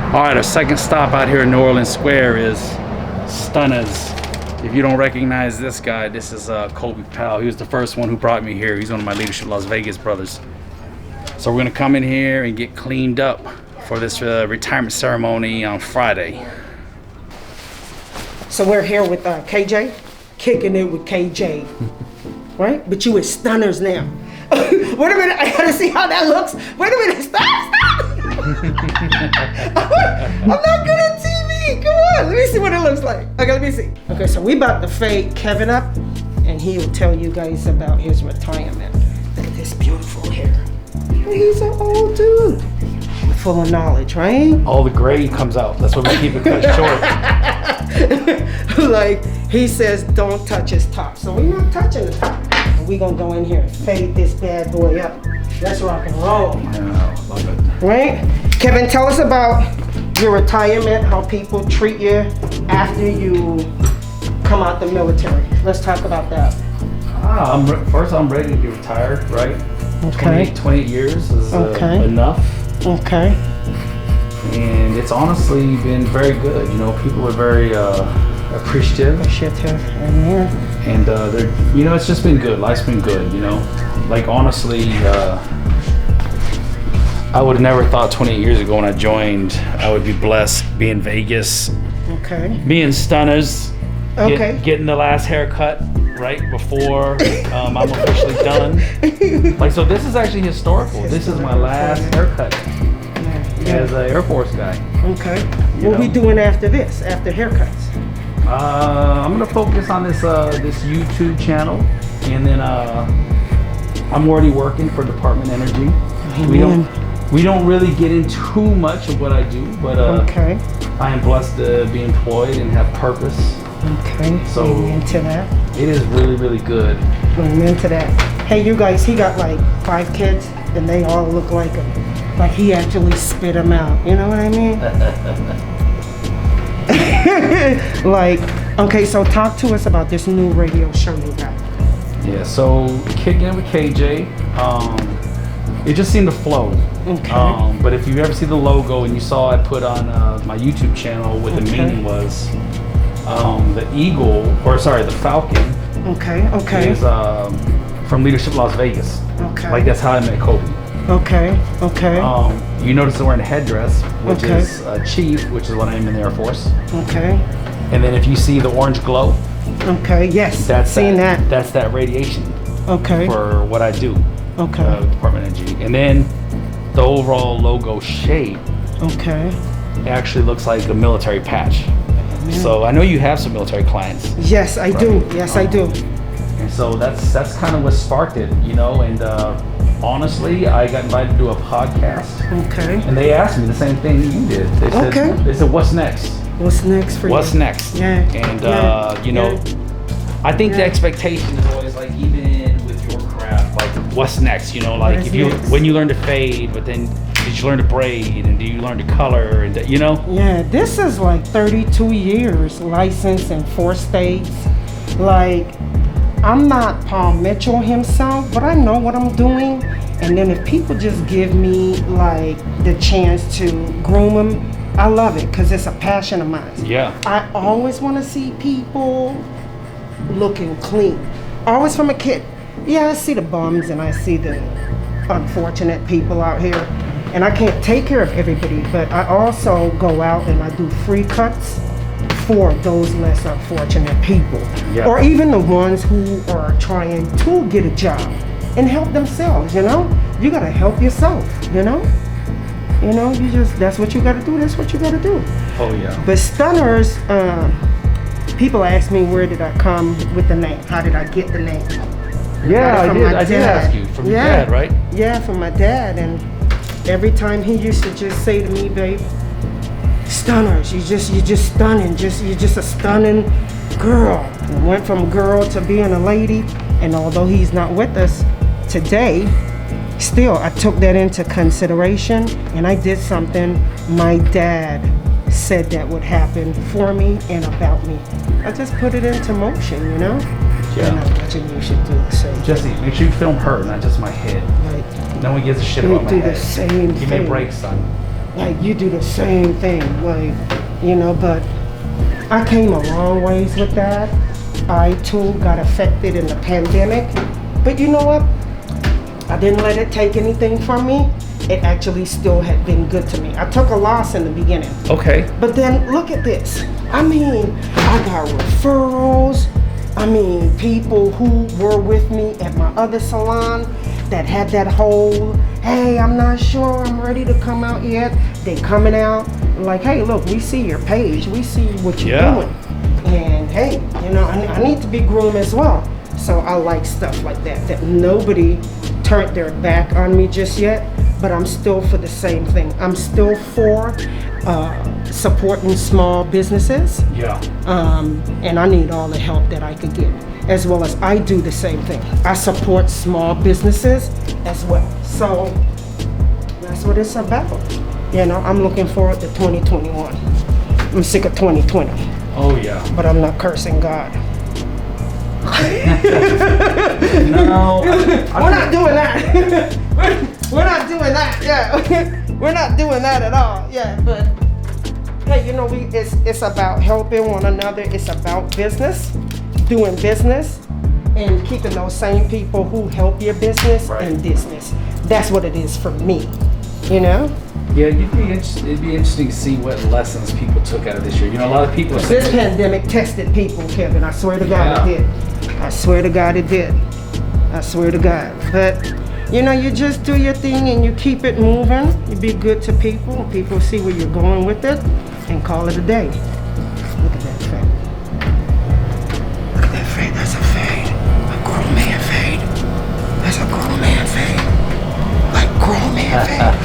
All right, our second stop out here in New Orleans Square is Stunnas. If you don't recognize this guy, this is Kobe Powell. He was the first one who brought me here. He's one of my Leadership Las Vegas brothers. So we're gonna come in here and get cleaned up for this retirement ceremony on Friday. So we're here with KJ, kicking it with KJ, right? But you with Stunnas now. Wait a minute, I gotta see how that looks. Wait a minute, stop! I'm not good at TV, come on. Let me see what it looks like. Okay, let me see. Okay, so we about to fade Kevin up, and he'll tell you guys about his retirement. Look at this beautiful hair. He's an old dude. Full of knowledge, right? All the gray comes out. That's why we keep it cut short. Like he says, don't touch his top. So we're not touching the top. We're gonna go in here and fade this bad boy up. Let's rock and roll. Yeah, love it. Right? Kevin, tell us about your retirement, how people treat you after you come out the military. Let's talk about that. First, I'm ready to be retired, right? Okay. 28 years is enough. Okay. And it's honestly been very good. You know, people are very appreciative. Amen. And they're, you know, it's just been good. Life's been good, you know. Like honestly, I would have never thought 28 years ago when I joined, I would be blessed being in Vegas. Okay. Being Stunnas. Okay. Getting the last haircut right before I'm officially done. Like, so this is actually historical. This is my last haircut as an Air Force guy. Okay. What are we doing after this, after haircuts? I'm gonna focus on this this YouTube channel, and then I'm already working for Department Energy. Amen. We don't really get into too much of what I do, but I am blessed to be employed and have purpose. Okay. So amen to that. It is really, really good. Amen to that. Hey, you guys, he got like 5 kids, and they all look like him. Like he actually spit them out. You know what I mean? Like, okay, so talk to us about this new radio show you got. Yeah, so Kicking It with KJ, it just seemed to flow. Okay. But if you ever see the logo and you saw I put on my YouTube channel what the meaning was, the eagle, the falcon, is from Leadership Las Vegas. Okay. Like that's how I met Kobe. Okay. You notice they're wearing a headdress, which is chief, which is what I am in the Air Force. Okay. And then if you see the orange glow, yes, that's that. That's that radiation. Okay. For what I do. Okay. Department of Energy. And then the overall logo shape. Okay. Actually looks like a military patch. So I know you have some military clients. Yes, I do. Yes, I do. And so that's kind of what sparked it, you know. And honestly, I got invited to do a podcast. Okay. And they asked me the same thing you did. They said, "What's next? What's next for you? What's next?" Yeah. And you know, I think the expectation is always like, even with your craft, like what's next? You know, like when you learn to fade, but then did you learn to braid, and do you learn to color, and you know? Yeah, this is like 32 years licensed in 4 states. Like, I'm not Paul Mitchell himself, but I know what I'm doing. And then if people just give me like the chance to groom them, I love it because it's a passion of mine. Yeah. I always want to see people looking clean. Always from a kid. Yeah, I see the bums and I see the unfortunate people out here. And I can't take care of everybody, but I also go out and I do free cuts for those less unfortunate people. Yeah. Or even the ones who are trying to get a job and help themselves, you know? You gotta help yourself, you know? You know, that's what you gotta do, that's what you gotta do. Oh yeah. But Stunnas, people ask me where did I come with the name? How did I get the name? Yeah, I did ask you. From your dad, right? Yeah, from my dad. And every time he used to just say to me, babe, Stunnas, you're just stunning, you're just a stunning girl. And went from girl to being a lady. And although he's not with us today, still I took that into consideration and I did something my dad said that would happen for me and about me. I just put it into motion, you know? Yeah. And I'm watching you should do the same. Jesse, make sure you film her, not just my head. Like, no one gives a shit about my head. Do the same Give me a break, son. like you do the same thing, like, you know, but I came a long ways with that. I too got affected in the pandemic, but you know what? I didn't let it take anything from me. It actually still had been good to me. I took a loss in the beginning. Okay. But then look at this. I mean, I got referrals. I mean, people who were with me at my other salon that had that whole, hey, I'm not sure I'm ready to come out yet. They coming out like, hey, look, we see your page. We see what you're doing. And hey, you know, I need to be groomed as well. So I like stuff like that, that nobody turned their back on me just yet, but I'm still for the same thing. I'm still for supporting small businesses. Yeah. And I need all the help that I could get, as well as I do the same thing. I support small businesses as well. So that's what it's about. You know, I'm looking forward to 2021. I'm sick of 2020. Oh yeah. But I'm not cursing God. No. We're not doing that. We're not doing that. Yeah. We're not doing that at all. Yeah, but hey, you know, it's about helping one another. It's about business, doing business, and keeping those same people who help your business in business. That's what it is for me. You know? Yeah, it'd be interesting to see what lessons people took out of this year. You know, a lot of people. This pandemic tested people, Kevin. I swear to God it did. I swear to God it did. I swear to God. But you know, you just do your thing and you keep it moving. You be good to people. People see where you're going with it, and call it a day. Look at that fade. Look at that fade. That's a fade. A grown man fade. That's a grown man fade. Like grown man fade.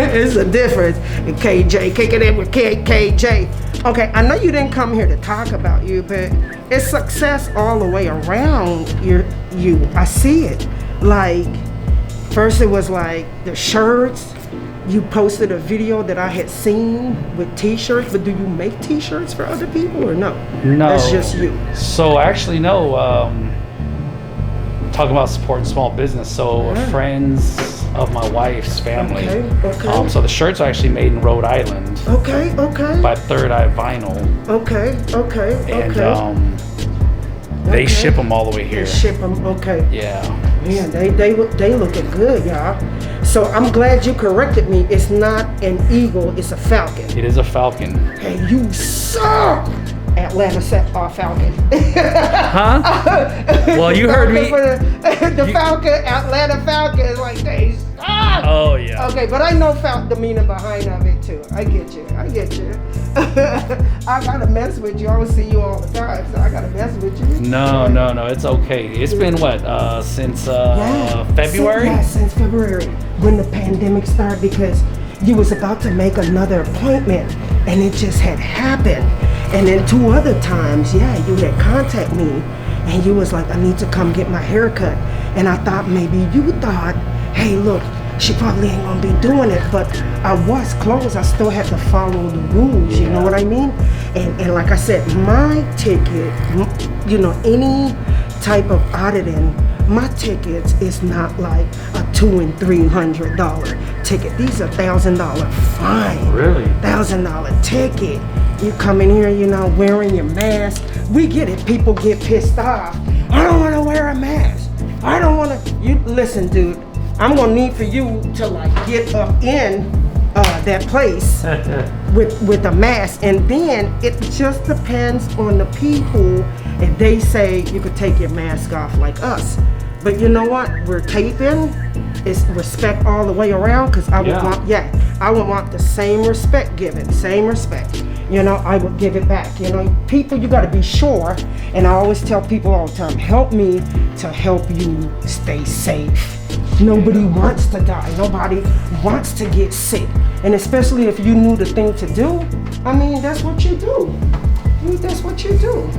It's a difference. KJ, kicking it with KJ. Okay, I know you didn't come here to talk about you, but it's success all the way around you. I see it. Like, first it was like the shirts. You posted a video that I had seen with t-shirts, but do you make t-shirts for other people or no? No. That's just you. So actually, no. Talking about supporting small business. So friends of my wife's family. Okay. So the shirts are actually made in Rhode Island. Okay. By Third Eye Vinyl. Okay. And they ship them all the way here. They ship them. Okay. Yeah. Man, they looking good, y'all. So I'm glad you corrected me. It's not an eagle, it's a falcon. It is a falcon. Hey, you suck! Atlanta Falcon. Huh? Well, you heard me. The Falcon, Atlanta Falcon is like, they suck! Oh, yeah. Okay, but I know the meaning behind of it too. I get you. I gotta mess with you. I don't see you all the time, so I gotta mess with you. No, it's okay. It's been what, since February? Since February, when the pandemic started, because you was about to make another appointment, and it just had happened. And then 2 other times, you had contacted me, and you was like, I need to come get my hair cut. And I thought maybe you thought, hey, look, she probably ain't gonna be doing it, but I was closed. I still had to follow the rules, you know what I mean? And like I said, my ticket, you know, any type of auditing, my tickets is not like a $200 and $300 ticket. These are $1,000 fine. Really? $1,000 ticket. You come in here, you know, wearing your mask. We get it. People get pissed off. I don't want to wear a mask. I don't want to. You listen, dude. I'm gonna need for you to like get up in that place with a mask, and then it just depends on the people. If they say you could take your mask off like us, but you know what? We're taping. It's respect all the way around, because I would I would want the same respect given, same respect. You know, I would give it back. You know, people, you got to be sure. And I always tell people all the time, help me to help you stay safe. Nobody wants to die. Nobody wants to get sick. And especially if you knew the thing to do, I mean, that's what you do. That's what you do.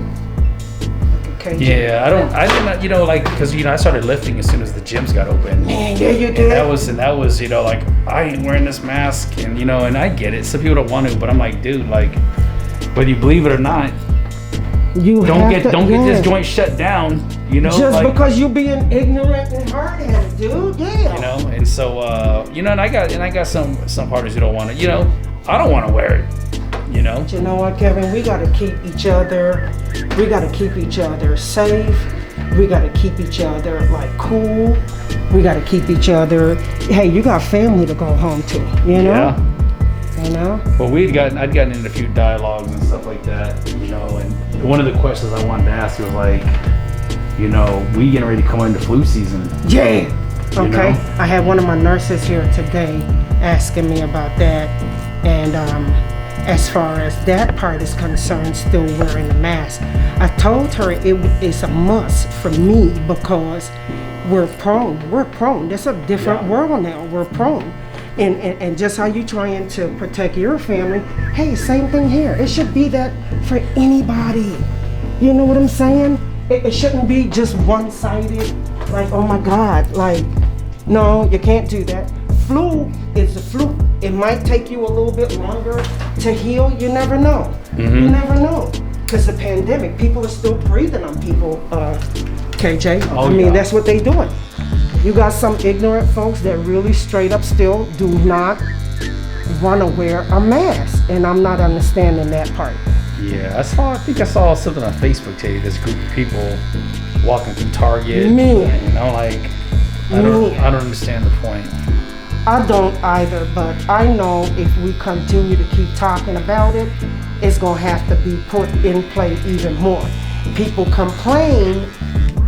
Okay, yeah, I didn't, you know, like, because, you know, I started lifting as soon as the gyms got open. Man, yeah, you did. And that was, you know, like, I ain't wearing this mask, and, you know, and I get it. Some people don't want to, but I'm like, dude, like, whether you believe it or not, don't get this joint shut down. You know, just like, because you being ignorant and hard-headed, dude. Yeah. You know, and so you know, and I got some partners who don't want to. You know, I don't want to wear it. You know. But you know what, Kevin? We gotta keep each other. We gotta keep each other safe. We gotta keep each other like cool. We gotta keep each other. Hey, you got family to go home to. You know. Yeah. You know. Well, I'd gotten into a few dialogues and stuff like that. You know, and one of the questions I wanted to ask was like, you know, we getting ready to come into flu season. Yeah. Okay. You know? I had one of my nurses here today asking me about that, and as far as that part is concerned, still wearing the mask. I told her it's a must for me because we're prone. We're prone. It's a different world now. We're prone. And just how you trying to protect your family, hey, same thing here. It should be that for anybody. You know what I'm saying? It shouldn't be just one-sided, like, oh my God, like, no, you can't do that. Flu is the flu. It might take you a little bit longer to heal. You never know. Mm-hmm. You never know. Because the pandemic, people are still breathing on people, KJ. I mean, that's what they doing. You got some ignorant folks that really straight up still do not want to wear a mask. And I'm not understanding that part. Yeah, I think I saw something on Facebook today. This group of people walking through Target. Man. You know, like, I don't understand the point. I don't either, but I know if we continue to keep talking about it, it's gonna have to be put in play even more. People complain,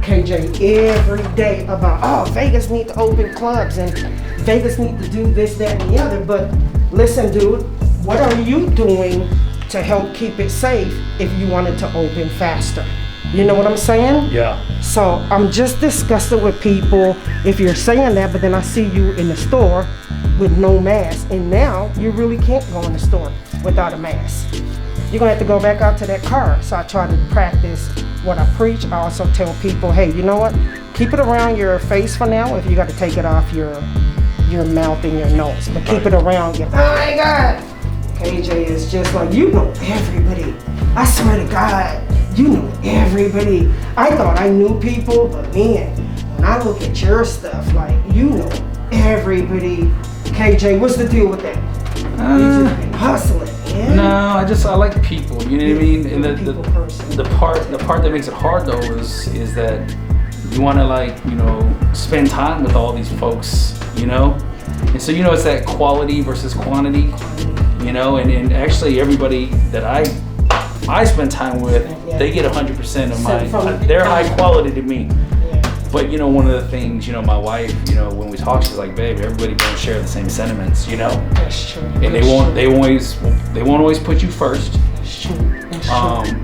KJ, every day about, oh, Vegas need to open clubs and Vegas need to do this, that, and the other. But listen, dude, what are you doing to help keep it safe if you wanted to open faster? You know what I'm saying? Yeah. So I'm just disgusted with people if you're saying that, but then I see you in the store with no mask, and now you really can't go in the store without a mask. You're gonna have to go back out to that car. So I try to practice what I preach. I also tell people, hey, you know what? Keep it around your face for now. If you got to take it off your mouth and your nose, but keep it around your. Oh my God, KJ is just like, you know everybody. I swear to God. You know everybody. I thought I knew people, but man, when I look at your stuff, like, you know everybody. KJ, what's the deal with that? You just been hustling, man. No, I like people. You know what I mean? And the part that makes it hard though is that you want to, like, you know, spend time with all these folks, you know, and so, you know, it's that quality versus quantity, you know, and actually everybody that I spend time with, they get 100% of my, they're high quality to me. But, you know, one of the things, you know, my wife, you know, when we talk, she's like, babe, everybody don't share the same sentiments, you know. That's true. And they won't always put you first. That's true. That's true.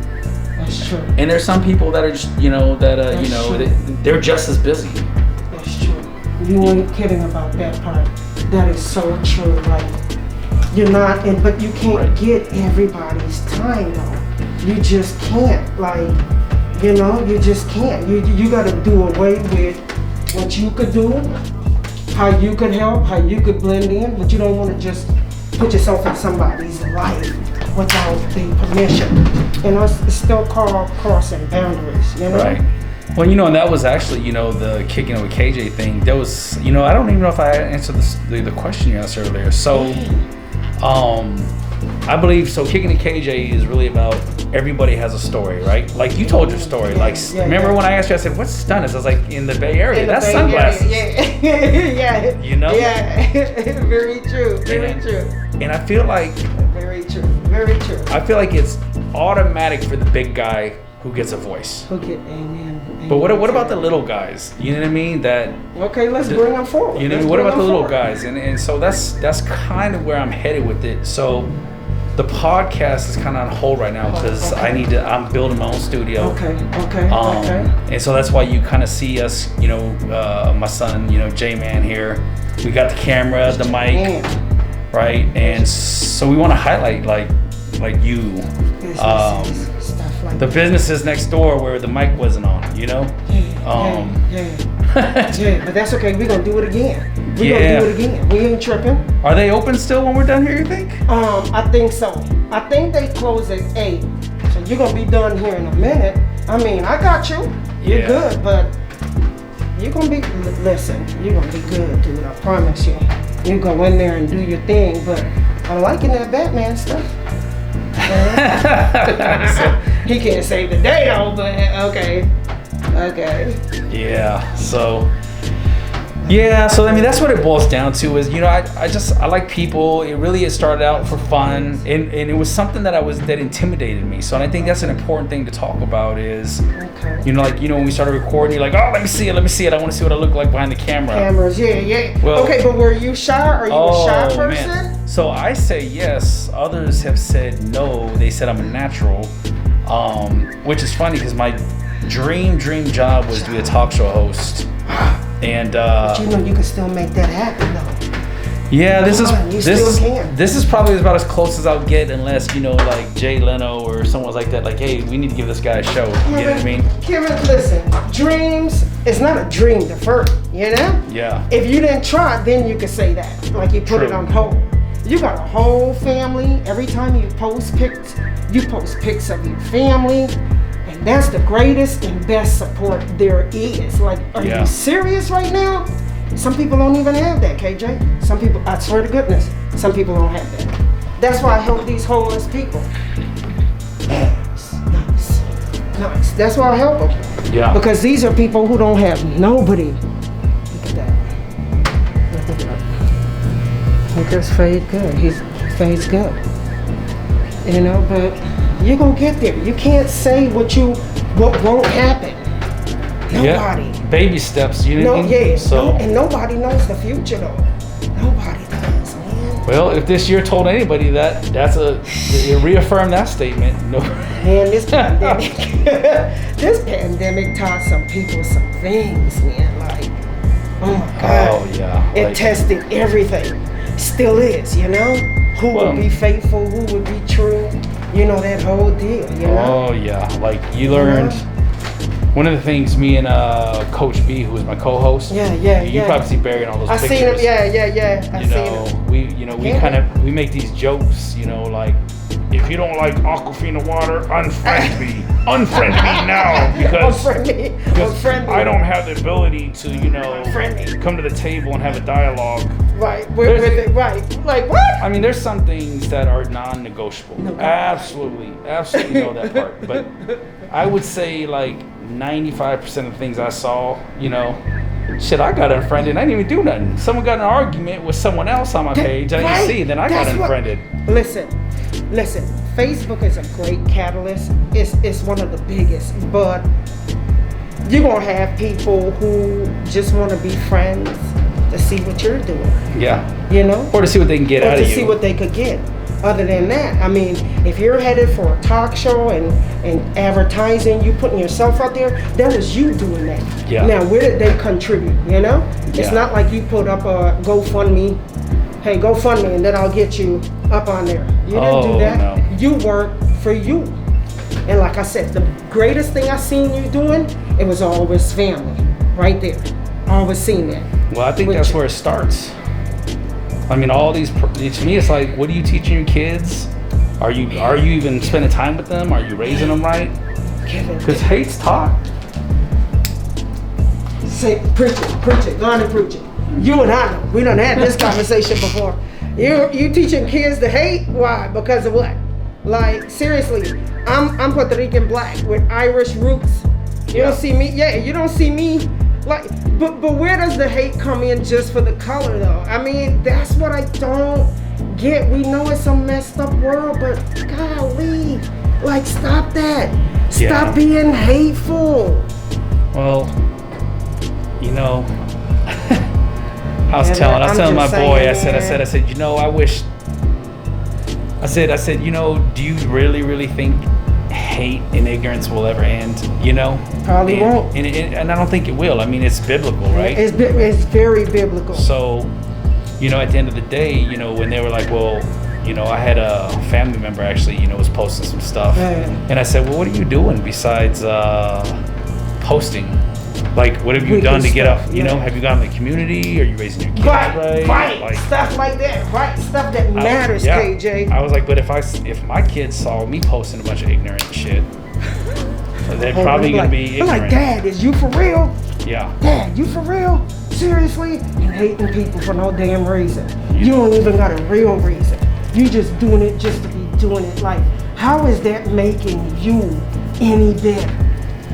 That's true. And there's some people that are just, you know, that you know, they're just as busy. That's true. You ain't kidding about that part. That is so true. Like, you're not, but you can't get everybody's time though. You just can't, like, you know, you just can't. You got to do away with what you could do, how you could help, how you could blend in, but you don't want to just put yourself in somebody's life without the permission. You know, it's still called crossing boundaries, you know? Right. Well, you know, and that was actually, you know, the Kicking It With KJ thing. That was, you know, I don't even know if I answered the question you asked earlier. So, I believe, so Kicking It KJ is really about everybody has a story, right? Like you told your story. Remember when I asked you, I said, what's Stunnas? I was like, in the Bay Area, that's Bay sunglasses. Area, yeah. You know? Yeah, very true, very true. And I feel like... Very true, very true. I feel like it's automatic for the big guy who gets a voice. Amen. But what about the little guys? You know what I mean? Okay, let's bring them forward. You know, what about the little guys? And so that's kind of where I'm headed with it. So the podcast is kind of on hold right now because I'm building my own studio. Okay. And so that's why you kind of see us, you know, my son, you know, J-Man here. We got the camera, the mic, right? And so we want to highlight like you, the businesses next door where the mic wasn't on, you know? Yeah, but that's okay. We're gonna do it again. We're gonna do it again. We ain't tripping. Are they open still when we're done here, you think? I think so. I think they close at 8. So you're gonna be done here in a minute. I mean, I got you. You're Yeah. good, but you're gonna be, listen, you're gonna be good, dude. I promise you. You go in there and do your thing, but I'm liking that Batman stuff. He can't save the day though, but okay. Yeah. So I mean, that's what it boils down to is, I like people. It started out for fun, and it was something that intimidated me. So I think that's an important thing to talk about is, Okay. when we started recording, you're like, oh, let me see it. I want to see what I look like behind the camera. Cameras, yeah. Well, okay, but were you shy? Are you a shy person? Man. So I say yes. Others have said no. They said I'm a natural, which is funny because my dream job was to be a talk show host. And But you can still make that happen though. Yeah, this can. is probably about as close as I'll get, unless like Jay Leno or someone's like that. Like, hey, we need to give this guy a show. You know what I mean? Kevin, listen, dreams. It's not a dream deferred. You know? Yeah. If you didn't try, then you could say that. Like you put it on hold. You got a whole family. Every time you post pics of your family. And that's the greatest and best support there is. Like, are you serious right now? Some people don't even have that, KJ. Some people, I swear to goodness, some people don't have that. That's why I help these homeless people. Nice. That's why I help them. Yeah. Because these are people who don't have nobody. Look at that. Look at that. He just fade good. He fades good. But you're gonna get there. You can't say what won't happen. Nobody. Yeah. Baby steps, you know what I mean? And nobody knows the future though. Nobody does, man. Well, if this year told anybody it reaffirmed that statement. No. Man, this pandemic taught some people some things, man. Like, oh my God. Oh yeah. It tested everything. Still is, Who would be faithful, who would be true. That whole deal, Oh yeah, like you learned. One of the things me and Coach B, who is my co-host, you probably see Barry in all those pictures. I seen him, yeah. I seen him. We make these jokes, like, if you don't like Aquafina water, unfriend me. Unfriend me now because I don't have the ability to, come to the table and have a dialogue. Right, right. Like what? I mean, there's some things that are non-negotiable. No, absolutely know that part. But I would say like 95% of the things I saw, shit, I got unfriended. I didn't even do nothing. Someone got in an argument with someone else on my page. I didn't see. Then I got unfriended. Listen. Facebook is a great catalyst. It's one of the biggest. But you're gonna have people who just want to be friends to see what you're doing. Yeah. Or to see what they can get out of you. Or to see what they could get. Other than that, I mean, if you're headed for a talk show and advertising, you putting yourself out there, that was you doing that. Yeah. Now, where did they contribute, It's not like you put up a GoFundMe, hey, GoFundMe, and then I'll get you up on there. You didn't do that. No. You worked for you. And like I said, the greatest thing I seen you doing, it was always family, right there. Always seen that. Well, I think that's where it starts. I mean, all these, to me, it's like, what are you teaching your kids? Are you even spending time with them? Are you raising them right? Because hate's taught. Say, preach it, go on and preach it. You and I know, we done had this conversation before. You teaching kids to hate? Why? Because of what? Like, seriously, I'm Puerto Rican black with Irish roots. You don't see me, you don't see me. Like, but where does the hate come in just for the color though? I mean, that's what I don't get. We know it's a messed up world, but golly, like, stop that. Stop being hateful. Well, I was telling my boy, I said, I wish. I said, do you really think hate and ignorance will ever end? Probably won't. And I don't think it will. I mean, it's biblical, right? It's very biblical. So, at the end of the day, when they were like, well, I had a family member actually, was posting some stuff, and I said, well, what are you doing besides posting? Like, what have you wicked done to get stuff, up? You yeah. know, have you gone to the community? Are you raising your kids right? Right, Like, stuff like that, right? Stuff that matters, yeah. KJ. I was like, but if my kids saw me posting a bunch of ignorant shit, they're probably gonna be I'm ignorant. like, Dad, is you for real? Yeah. Dad, you for real? Seriously? You hating people for no damn reason. You don't even got a real reason. You just doing it just to be doing it. Like, how is that making you any better?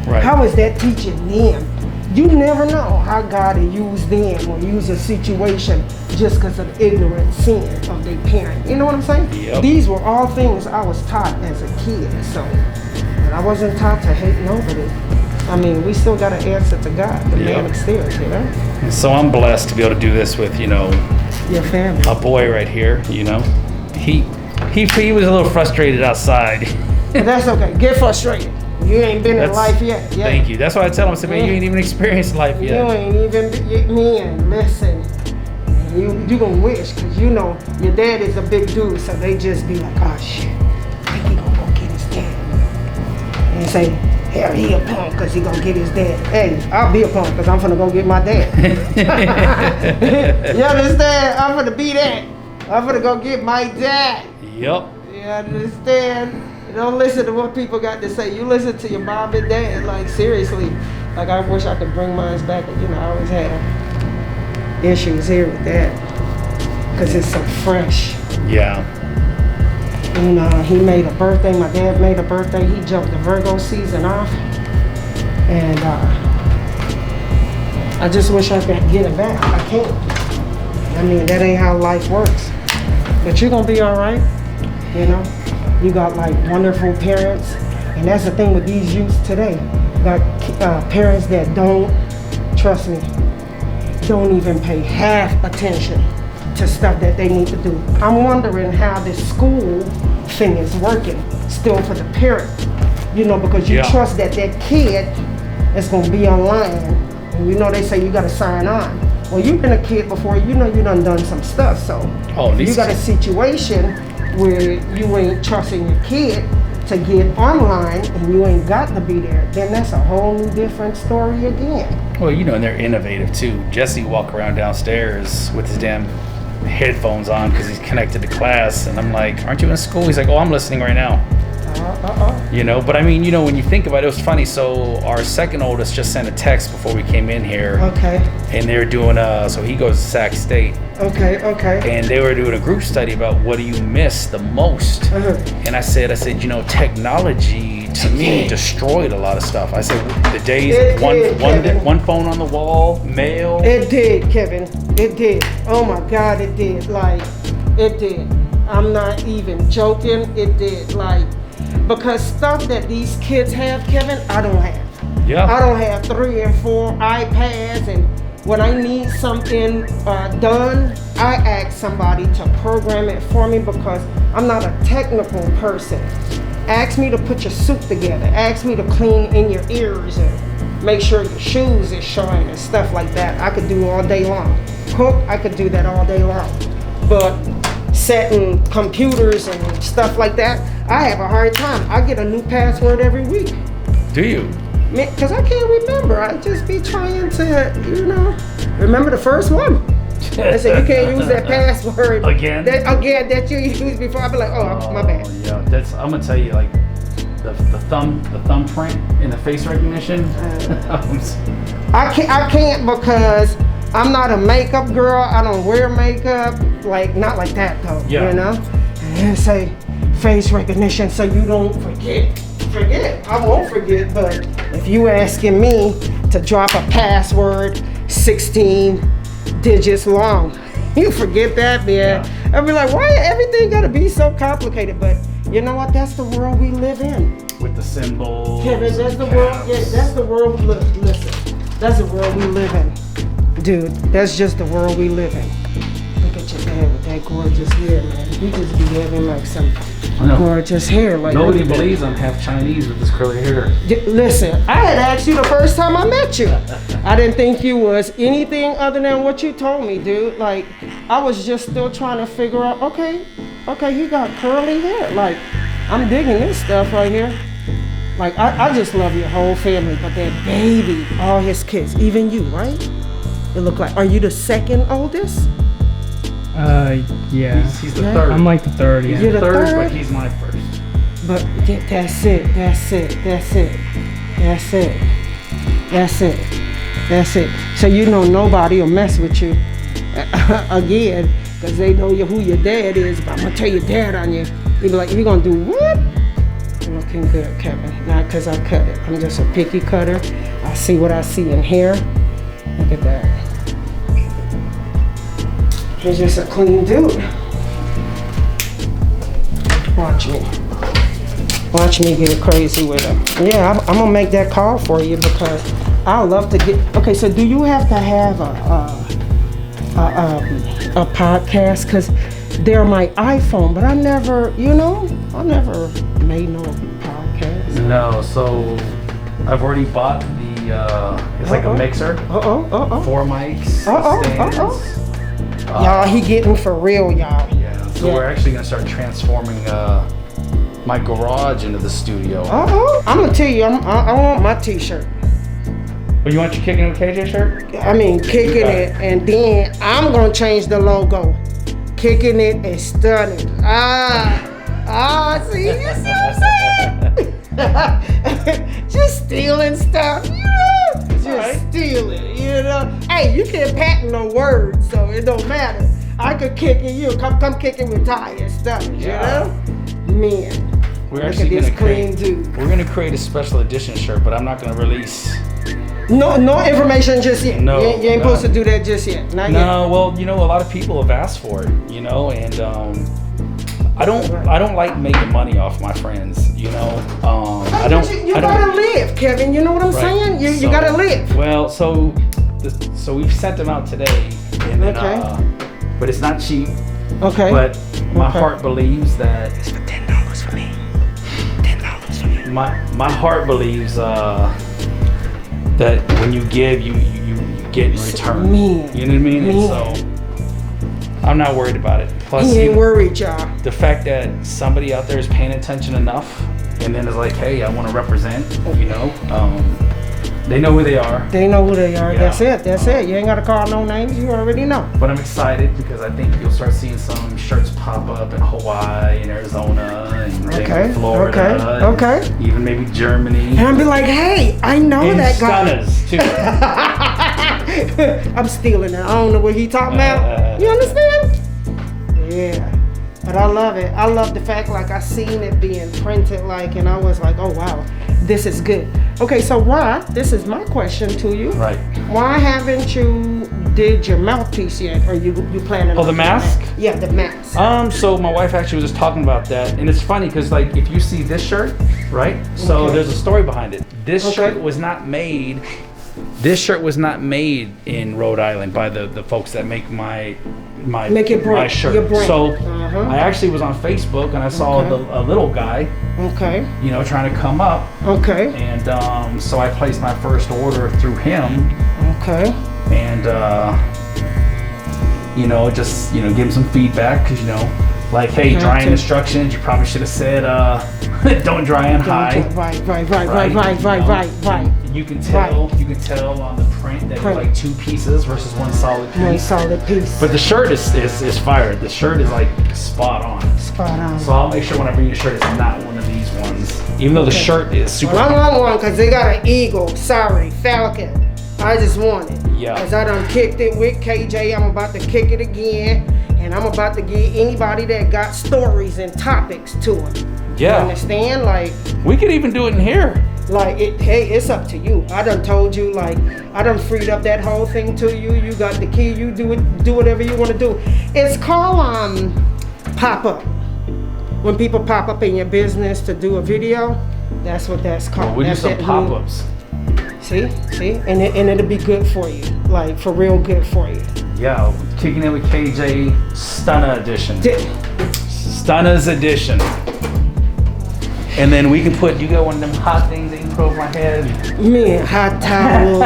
Right. How is that teaching them? You never know how God will use them or use a situation just because of ignorant sin of their parent. You know what I'm saying? Yep. These were all things I was taught as a kid. So, and I wasn't taught to hate nobody. I mean, we still got to answer to God, the man upstairs, you know? And so I'm blessed to be able to do this with, Your family. a boy right here, you know. He was a little frustrated outside. But that's okay. Get frustrated. You ain't been in life yet. Yeah. Thank you. That's why I tell him, I said, man, you ain't even experienced life yet. You ain't even, man, listen. You gonna wish, because you know your dad is a big dude, so they just be like, oh shit, I think he gonna go get his dad. And say, hell, he a punk because he gonna get his dad. Hey, I'll be a punk because I'm finna go get my dad. You understand? I'm finna be that. I'm finna go get my dad. Yep. You understand? Don't listen to what people got to say. You listen to your mom and dad. Like, seriously. Like, I wish I could bring mine back. You know, I always had issues here with that. Because it's so fresh. Yeah. And he made a birthday. My dad made a birthday. He jumped the Virgo season off. And I just wish I could get it back. I can't. I mean, that ain't how life works. But you're going to be all right. You know? You got like wonderful parents, and that's the thing with these youths today. You got parents that don't, trust me, don't even pay half attention to stuff that they need to do. I'm wondering how this school thing is working still for the parent, you know, because you trust that kid is gonna be online, and you know they say you gotta sign on. Well, you've been a kid before, you know you done some stuff, so you got a situation where you ain't trusting your kid to get online and you ain't got to be there, then that's a whole new different story again. Well, you know, and they're innovative too. Jesse walk around downstairs with his damn headphones on because he's connected to class, and I'm like, aren't you in school? He's like, oh, I'm listening right now. You know, but I mean, you know, when you think about it, it was funny. So our second oldest just sent a text before we came in here. Okay. And they were doing so he goes to Sac State. Okay. And they were doing a group study about what do you miss the most. And I said, you know, technology to me destroyed a lot of stuff. I said the days one phone on the wall, mail. It did, Kevin. It did. Oh my God, it did. Like, it did. I'm not even joking. It did. Like, because stuff that these kids have, Kevin, I don't have. Yeah. I don't have 3 and 4 iPads, and when I need something done, I ask somebody to program it for me because I'm not a technical person. Ask me to put your suit together. Ask me to clean in your ears and make sure your shoes is showing and stuff like that. I could do all day long. Cook, I could do that all day long. But setting computers and stuff like that, I have a hard time. I get a new password every week. Do you? Because I can't remember. I just be trying to, you know, remember the first one. I said, you can't use that password again that you used before. I'll be like, oh, my bad. Yeah, I'm gonna tell you, like the thumbprint in the face recognition. I can't because I'm not a makeup girl. I don't wear makeup. Like, not like that though. Yeah. You know? And then say face recognition so you don't forget. I won't forget, but if you asking me to drop a password 16 digits long, you forget that, man. Yeah. I'll be like, why everything gotta be so complicated? But you know what? That's the world we live in. With the symbols. Kevin, that's the world. Yeah, that's the world. Listen, that's the world we live in, dude. That's just the world we live in. Look at your dad with that gorgeous hair, man. He just be having like some gorgeous hair. Like, nobody believes I'm half Chinese with this curly hair. Listen, I had asked you the first time I met you. I didn't think you was anything other than what you told me, dude. Like, I was just still trying to figure out, okay, he got curly hair. Like, I'm digging this stuff right here. Like, I just love your whole family, but that baby, all his kids, even you, right? It look like, are you the second oldest? Yeah. He's the third. I'm like the third, yeah. You're the third, third? but he's my first. But that's it. So you know nobody will mess with you again, because they know who your dad is. But I'm gonna tell your dad on you. He be like, you gonna do what? You're looking good, Kevin. Not because I cut it. I'm just a picky cutter. I see what I see in here. Look at that. He's just a clean dude. Watch me. Watch me get crazy with him. Yeah, I'm gonna make that call for you because I love to get. Okay, so do you have to have a podcast? Because they're my iPhone, but I never made no podcast. No, so I've already bought the. It's like a mixer. 4 mics. Stands. Y'all, he getting for real, y'all. Yeah. So we're actually gonna start transforming my garage into the studio. I'm gonna tell you, I want my T-shirt. Oh, you want your Kicking It with KJ shirt? I mean, kicking it, and then I'm gonna change the logo. Kicking it and stunning. See what I'm saying? Just stealing stuff, Just stealing, Hey, you can't patent no words, so it don't matter. I could kick it, you come kicking with Ty and stuff, Man. We're Look actually at this gonna clean dude. We're gonna create a special edition shirt, but I'm not gonna release. No information just yet. No, you ain't supposed to do that just yet. Not yet. No, well, a lot of people have asked for it, and I don't like making money off my friends, I don't. You gotta live, Kevin. You know what I'm saying? You gotta live. Well, so we've sent them out today, and then, but it's not cheap. Okay. But my heart believes that. It's for $10 for me. $10 for me. My heart believes that when you give, you get in return. You know what I mean? And so I'm not worried about it. Plus, he ain't worried, y'all. The fact that somebody out there is paying attention enough, and then is like, hey, I want to represent. They know who they are. They know who they are. Yeah. That's it. You ain't gotta call no names. You already know. But I'm excited because I think you'll start seeing some shirts pop up in Hawaii and Arizona and maybe Florida. And even maybe Germany. And I'll be like, hey, I know and that guy. Stunnas too. I'm stealing it. I don't know what he talking about. You understand? Yeah. But I love it. I love the fact, like, I seen it being printed, and I was like, oh, wow, this is good. Okay, so why, this is my question to you. Right. Why haven't you did your mouthpiece yet? Or you planning on the mask? Yeah, the mask. So my wife actually was just talking about that. And it's funny because, if you see this shirt, right? So there's a story behind it. This shirt was not made in Rhode Island by the folks that make my shirt. Your brand. So I actually was on Facebook and I saw a little guy, trying to come up. Okay. And so I placed my first order through him. Okay. And just give him some feedback because hey, drying instructions. You probably should have said don't dry on high. Right. You can tell on the print that it's like 2 pieces versus 1 solid piece. 1 solid piece. But the shirt is fire. The shirt is spot on. Spot on. So I'll make sure when I bring the shirt, it's not one of these ones. Even though the shirt is super. Well, I want one because they got an eagle. Sorry, falcon. I just want it. Yeah. Because I done kicked it with KJ. I'm about to kick it again. And I'm about to give anybody that got stories and topics to them. Yeah. You understand? We could even do it in here. Hey, it's up to you. I done told you, I done freed up that whole thing to you. You got the key. You do whatever you want to do. It's called pop-up. When people pop up in your business to do a video, that's what that's called. Well, we do some pop-ups. See, and it'll be good for you, for real good for you. Yeah, Kicking It with KJ Stunna edition. Stunna's edition. And then we can you got one of them hot things that you put over my head? Man, hot towels,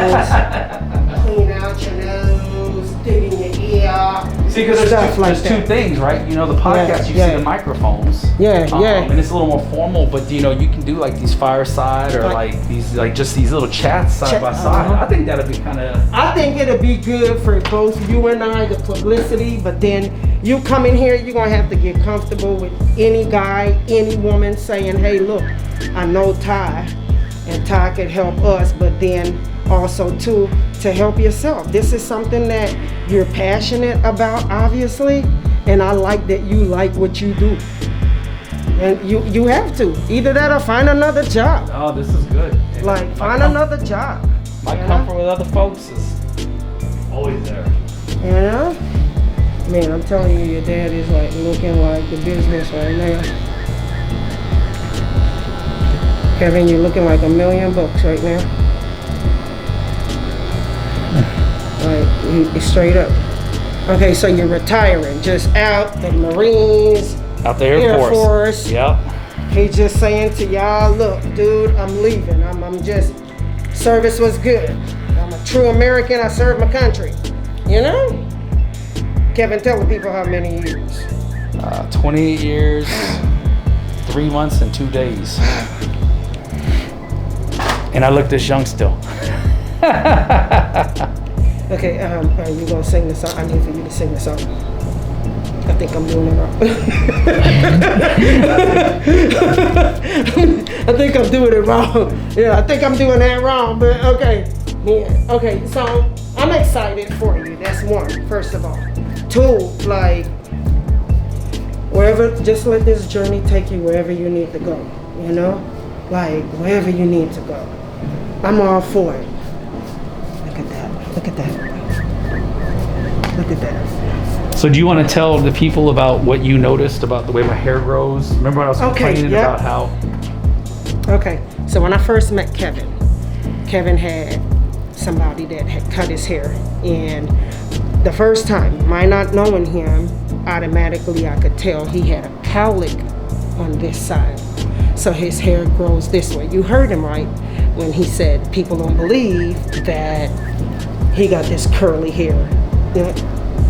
clean out your nose, dig in your ear. See, because there's two things, right? You know, the podcast, you see the microphones. Yeah, and it's a little more formal, but you know, you can do like these fireside or like these, like just these little chats side by side. I think that'd be kind of. I think it'll be good for both you and I, the publicity. But then you come in here, you're gonna have to get comfortable with any guy, any woman saying, "Hey, look, I know Ty, and Ty could help us." But then also too, to help yourself. This is something that you're passionate about, obviously, and I like that you like what you do. And you have to. Either that or find another job. Oh, this is good. Like, find another job. My comfort with other folks is always there. You know? Man, I'm telling you, your dad is like looking like the business right now. Kevin, you're looking like $1 million right now. Like, you straight up. Okay, so you're retiring, just out the Marines, out the Air Force. Yep. He's just saying to y'all, look, dude, I'm leaving. I'm just, service was good. I'm a true American. I serve my country. You know? Kevin, tell the people how many years. 28 years, 3 months, and 2 days. And I look this young still. Okay, are you gonna sing the song? I need for you to sing the song. I think I'm doing it wrong. I think I'm doing it wrong. Yeah, I think I'm doing that wrong, but okay. Yeah, okay, so I'm excited for you. That's one, first of all. Two, like, wherever, just let this journey take you wherever you need to go, you know? Like, wherever you need to go. I'm all for it. Look at that. Look at that. Look at that. So do you want to tell the people about what you noticed about the way my hair grows? Remember when I was complaining about how... Okay, so when I first met Kevin, Kevin had somebody that had cut his hair. And the first time, my not knowing him, automatically I could tell he had a cowlick on this side. So his hair grows this way. You heard him right when he said people don't believe that he got this curly hair. You know,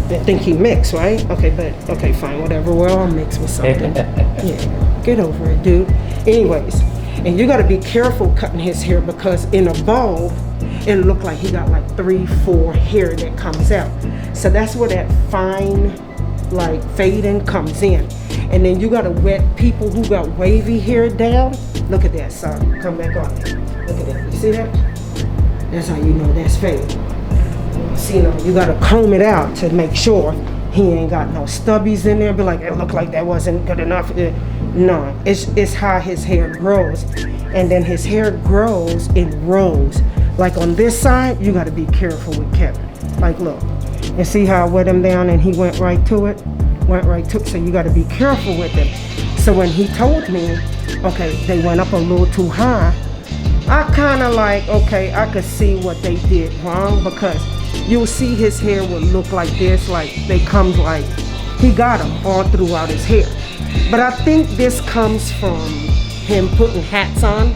they think he mixed, right? Okay, but okay, fine, whatever. We're all mixed with something. Yeah, get over it, dude. Anyways, and you got to be careful cutting his hair because in a bowl, it looked like he got like 3-4 hair that comes out. So that's where that fine, like fading comes in. And then you got to wet people who got wavy hair down. Look at that, son. Come back on there. Look at that. You see that? That's how you know that's fade. See, you got to comb it out to make sure he ain't got no stubbies in there. Be like, it looked like that wasn't good enough. No, it's how his hair grows. And then his hair grows in rows. Like on this side, you got to be careful with Kevin. Like, look. And see how I wet him down and he went right to it? Went right to it. So you got to be careful with him. So when he told me, okay, they went up a little too high, I kind of like, okay, I could see what they did wrong because you'll see his hair will look like this, like they come like, he got them all throughout his hair. But I think this comes from him putting hats on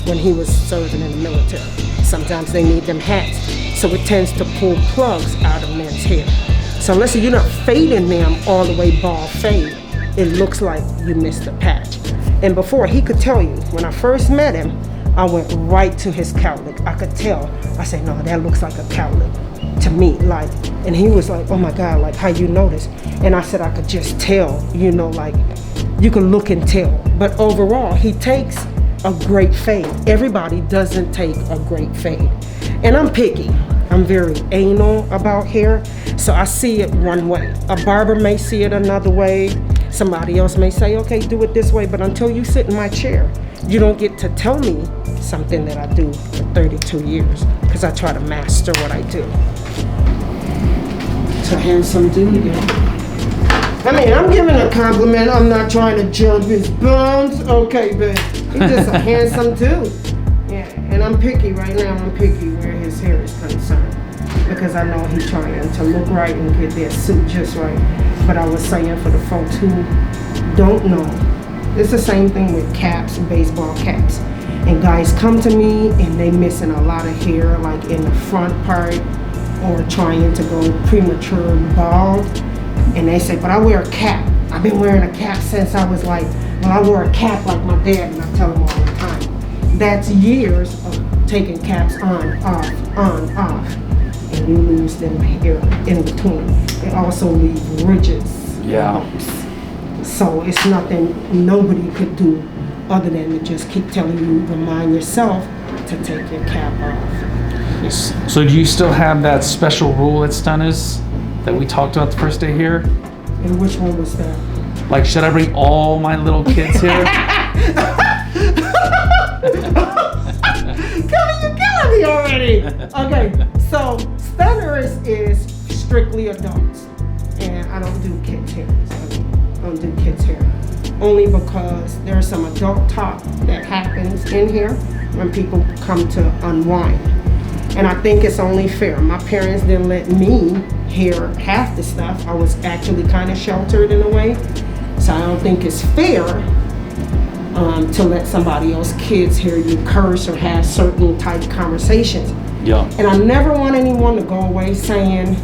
when he was serving in the military. Sometimes they need them hats. So it tends to pull plugs out of men's hair. So unless you're not fading them all the way bald fade, it looks like you missed a patch. And before, he could tell you, when I first met him, I went right to his cowlick. I could tell. I said, no, that looks like a cowlick to me. Like, and he was like, oh my God, like how you notice? And I said, I could just tell, you know, like you can look and tell. But overall, he takes a great fade. Everybody doesn't take a great fade. And I'm picky. I'm very anal about hair. So I see it one way. A barber may see it another way. Somebody else may say, okay, do it this way. But until you sit in my chair, you don't get to tell me something that I do for 32 years because I try to master what I do. It's a handsome dude, yeah. I mean, I'm giving a compliment. I'm not trying to jump his bones. Okay, but he's just a handsome dude. Yeah, and I'm picky right now. I'm picky where his hair is concerned because I know he's trying to look right and get their suit just right. But I was saying for the folks who don't know, it's the same thing with caps, baseball caps. And guys come to me and they missing a lot of hair like in the front part or trying to go premature bald. And they say, but I wear a cap. I've been wearing a cap since I was like, well, I wore a cap like my dad, and I tell them all the time. That's years of taking caps on, off. And you lose them here in between. They also leave ridges. Yeah. So it's nothing nobody could do other than to just keep telling you, remind yourself to take your cap off. So do you still have that special rule at Stunnas that we talked about the first day here? And which one was that? Like, should I bring all my little kids here? Kelly, you're killing me already. Okay, so Stunnas is strictly adults, and I don't do kids here. I don't do kids here, only because there's some adult talk that happens in here when people come to unwind, and I think it's only fair. My parents didn't let me hear half the stuff. I was actually kind of sheltered in a way, so I don't think it's fair to let somebody else's kids hear you curse or have certain type conversations. Yeah. And I never want anyone to go away saying,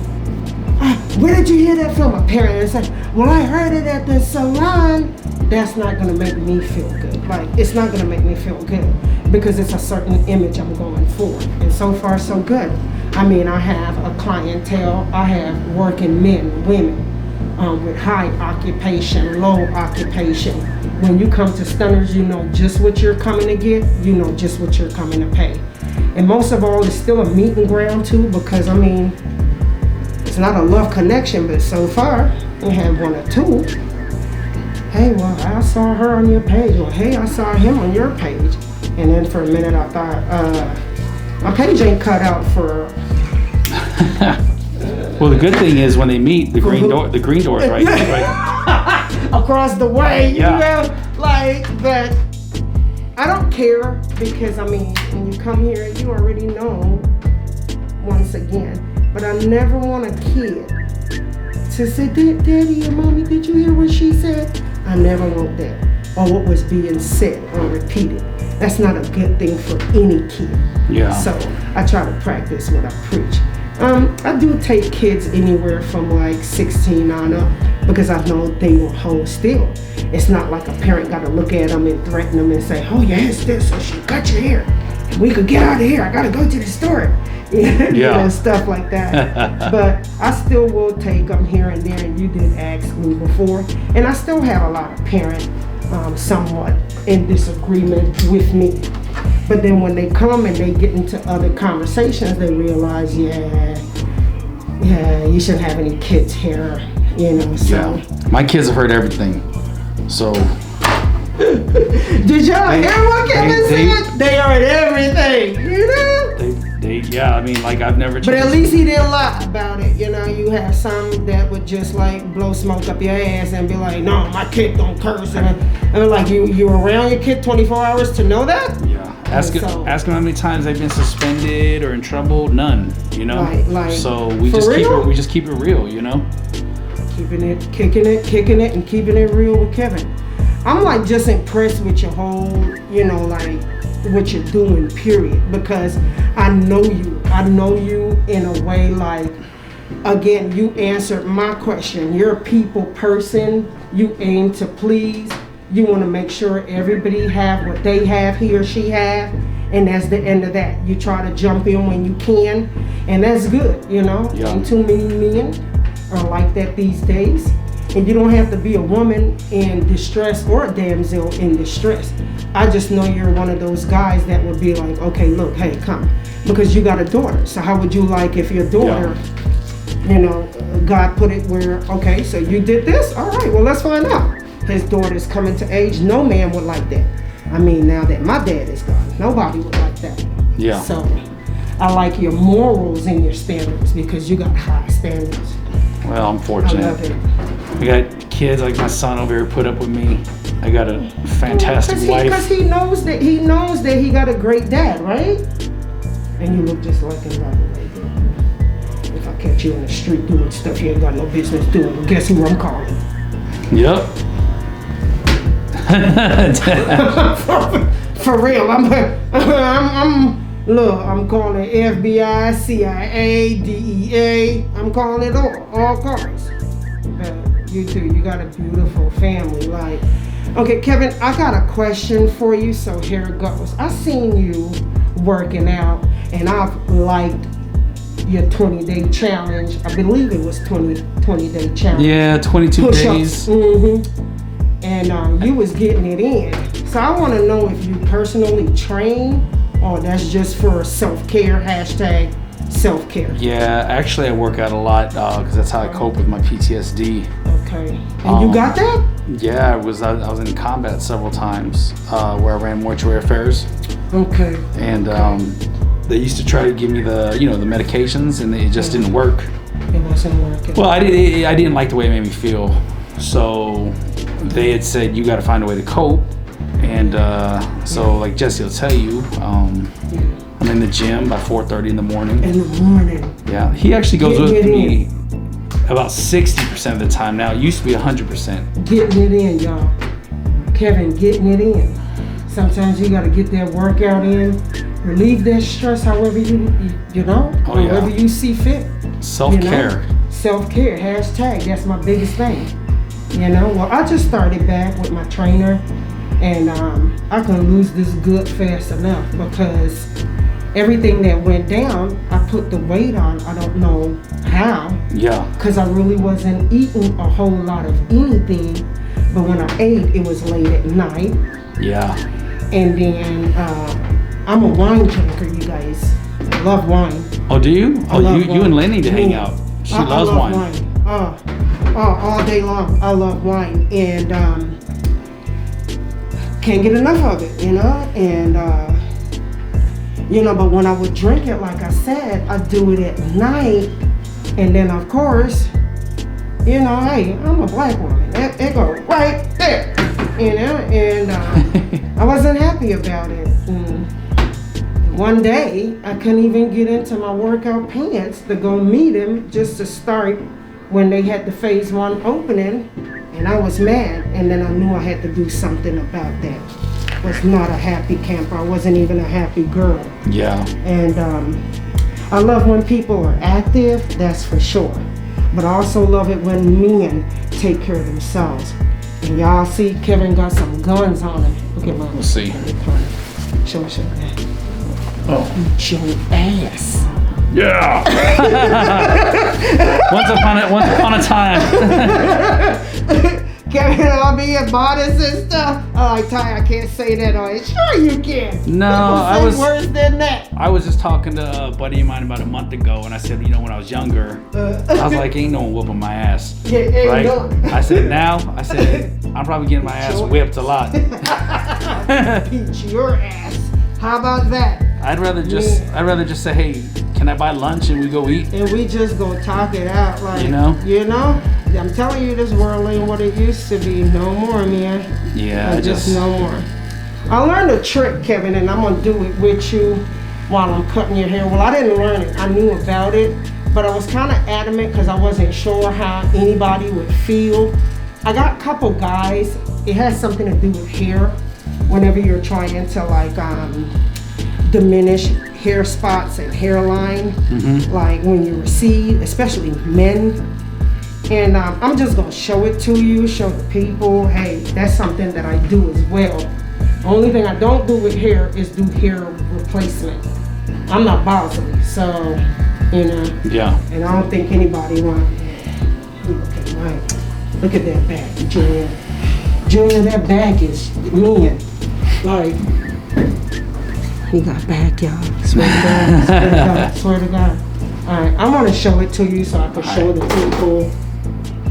where did you hear that from? A parent and say, well, I heard it at the salon. That's not gonna make me feel good. Like, it's not gonna make me feel good because it's a certain image I'm going for. And so far, so good. I mean, I have a clientele, I have working men, women, with high occupation, low occupation. When you come to Stunnas, you know just what you're coming to get, you know just what you're coming to pay. And most of all, it's still a meeting ground too, because I mean, it's not a love connection, but so far, we have one or two. Hey, well, I saw her on your page, or hey, I saw him on your page. And then for a minute I thought, my page ain't cut out for... Well, the good thing is when they meet, the green door is right. Across the way, Yeah. you know, like, but I don't care because, I mean, when you come here, you already know, once again, but I never want a kid to say, Daddy or Mommy, did you hear what she said? I never want that, or what was being said or repeated. That's not a good thing for any kid. Yeah. So I try to practice what I preach. I do take kids anywhere from like 16 on up because I know they will hold still. It's not like a parent got to look at them and threaten them and say, oh yeah, it's this, so she cut your hair. We could get out of here. I got to go to the store. You know, stuff like that. But I still will take them here and there, and you did ask me before. And I still have a lot of parents somewhat in disagreement with me. But then when they come and they get into other conversations, they realize, yeah, you shouldn't have any kids here, you know, so. Yeah. My kids have heard everything, so. Did y'all hear what Kevin said? They heard everything, you know? Yeah, I mean, like, I've never changed. But at least he didn't lie about it, you know? You have some that would just, like, blow smoke up your ass and be like, no, my kid don't curse. And like, you were around your kid 24 hours to know that? Yeah. Ask them how many times they've been suspended or in trouble. None, you know? Like, so we just keep it real, you know? Keeping it, kicking it, and keeping it real with Kevin. I'm, like, just impressed with your whole, you know, like, what you're doing, period, because I know you in a way, like, again, you answered my question. You're a people person. You aim to please. You want to make sure everybody have what they have, he or she have, and that's the end of that. You try to jump in when you can, and that's good, you know? Yeah. And too many men are like that these days. And you don't have to be a woman in distress or a damsel in distress. I just know you're one of those guys that would be like, okay, look, hey, come. Because you got a daughter. So how would you like if your daughter, you know, God put it where, okay, so you did this? All right, well, let's find out. His daughter's coming to age. No man would like that. I mean, now that my dad is gone, nobody would like that. Yeah. So I like your morals and your standards because you got high standards. Well, I'm fortunate. I love it. I got kids like my son over here put up with me. I got a fantastic wife. Because he knows that he got a great dad, right? And you look just like him, by the way. If I catch you in the street doing stuff you ain't got no business doing, well, guess who I'm calling? Yep. For real, I'm calling FBI, CIA, DEA. I'm calling it all cars. but you do. You got a beautiful family. Like, okay, Kevin, I got a question for you. So here it goes. I seen you working out, and I've liked your 20-day challenge. I believe it was 20-day challenge. Yeah, 22 Push-ups. days. Mm-hmm. And you was getting it in. So I want to know if you personally train or that's just for self-care, hashtag self-care. Yeah, actually I work out a lot because that's how I cope with my PTSD. Okay. And you got that? Yeah, I was in combat several times where I ran mortuary affairs. Okay. And they used to try to give me the the medications, and it just didn't work. It wasn't working. Well, I didn't like the way it made me feel, so they had said you got to find a way to cope. And so like Jesse will tell you, I'm in the gym by 4:30 in the morning. In the morning. Yeah, he actually goes with me about 60% of the time now. It used to be 100%. Getting it in, y'all. Kevin, getting it in. Sometimes you gotta get that workout in, relieve that stress however however you see fit. Self-care. Self-care, hashtag, that's my biggest thing. Well, I just started back with my trainer, and I can lose this good fast enough because everything that went down, I put the weight on. I don't know how. Yeah. Because I really wasn't eating a whole lot of anything, but when I ate, it was late at night. Yeah. And then I'm a wine drinker, you guys. I love wine. Oh, do you? You and Lenny to hang out. She loves love wine. All day long. I love wine, and can't get enough of it, And but when I would drink it, like I said, I do it at night, and then of course, hey, I'm a black woman. It go right there, and I wasn't happy about it. One day, I couldn't even get into my workout pants to go meet him just to start when they had the phase 1 opening, and I was mad, and then I knew I had to do something about that. I was not a happy camper. I wasn't even a happy girl. Yeah. And I love when people are active, that's for sure. But I also love it when men take care of themselves. And y'all see Kevin got some guns on him. Look at mine. We'll see. Show that. Oh. Show ass. Yeah. Once upon a time. Kevin, I'll be a bodice and stuff. Oh, Ty, I can't say that on it. Sure you can. No, I was worse than that. I was just talking to a buddy of mine about a month ago, and I said, when I was younger, I was like, ain't no one whooping my ass. Yeah, right? No. I said, I'm probably getting my ass whipped a lot. Beat your ass. How about that? I'd rather just say, hey, can I buy lunch and we go eat? And we just go talk it out, like I'm telling you, this world ain't what it used to be no more, man. Yeah, just no more. I learned a trick, Kevin, and I'm gonna do it with you while I'm cutting your hair. Well, I didn't learn it. I knew about it, but I was kind of adamant because I wasn't sure how anybody would feel. I got a couple guys. It has something to do with hair. Whenever you're trying to diminish hair spots and hairline, like when you recede, especially men. And I'm just gonna show it to you, show the people, hey, that's something that I do as well. Only thing I don't do with hair is do hair replacement. I'm not bossy, so, Yeah. And I don't think anybody wants, look at that back, Julian. Julian, that back is mean. Like, he got back, y'all. Swear to God. All right, I'm gonna show it to you so I can show the people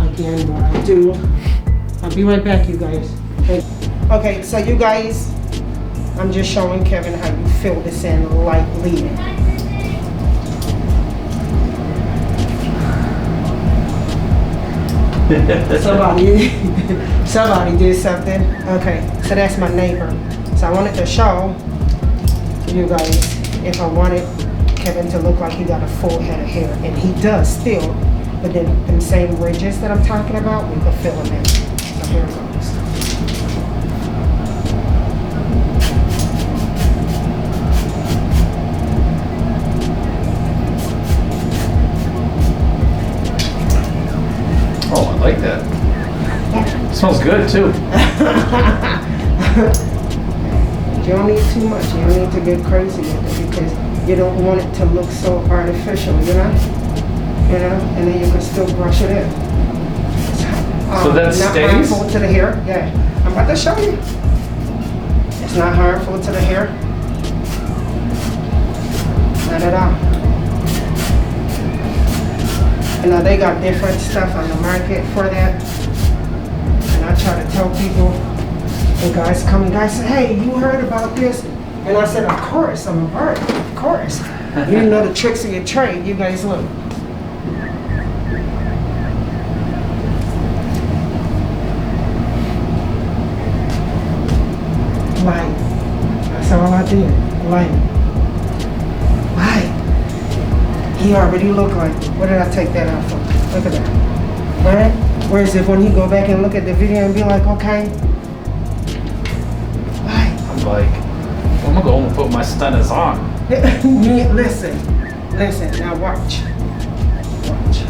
again what I do. I'll be right back, you guys. Okay, so you guys, I'm just showing Kevin how you fill this in lightly. Somebody did something. Okay, so that's my neighbor. So I wanted to show you guys if I wanted Kevin to look like he got a full head of hair, and he does still, but then them same ridges that I'm talking about, we can fill them in. So here it goes. Oh, I like Smells good too. You don't need too much. You don't need to get crazy with it because you don't want it to look so artificial, you know? You know, and then you can still brush it in. So that not stays? harmful to the hair. Yeah, I'm about to show you. It's not harmful to the hair. Not at all. You know, they got different stuff on the market for that. And I try to tell people, and guys come, guys say, hey, you heard about this? And I said, of course, I'm a bird, of course. You didn't know the tricks of your trade. You guys look. Light. That's all I did. Light. Light. He already looked like it. What did I take that out for? Look at that. Right? Whereas if when he go back and look at the video and be like, okay. Light. I'm like, I'm gonna go home and put my Stunnas on. Listen. Now watch. Watch.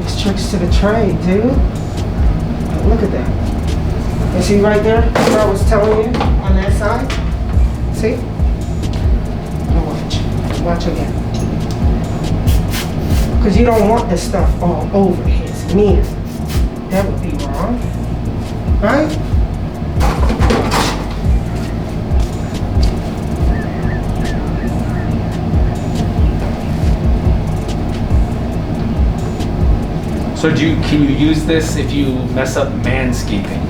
It's tricks to the trade, dude. Look at that. You see right there where I was telling you on that side? See? Now watch. Watch again. Because you don't want this stuff all over his mirror. That would be wrong. Right? So can you use this if you mess up manscaping?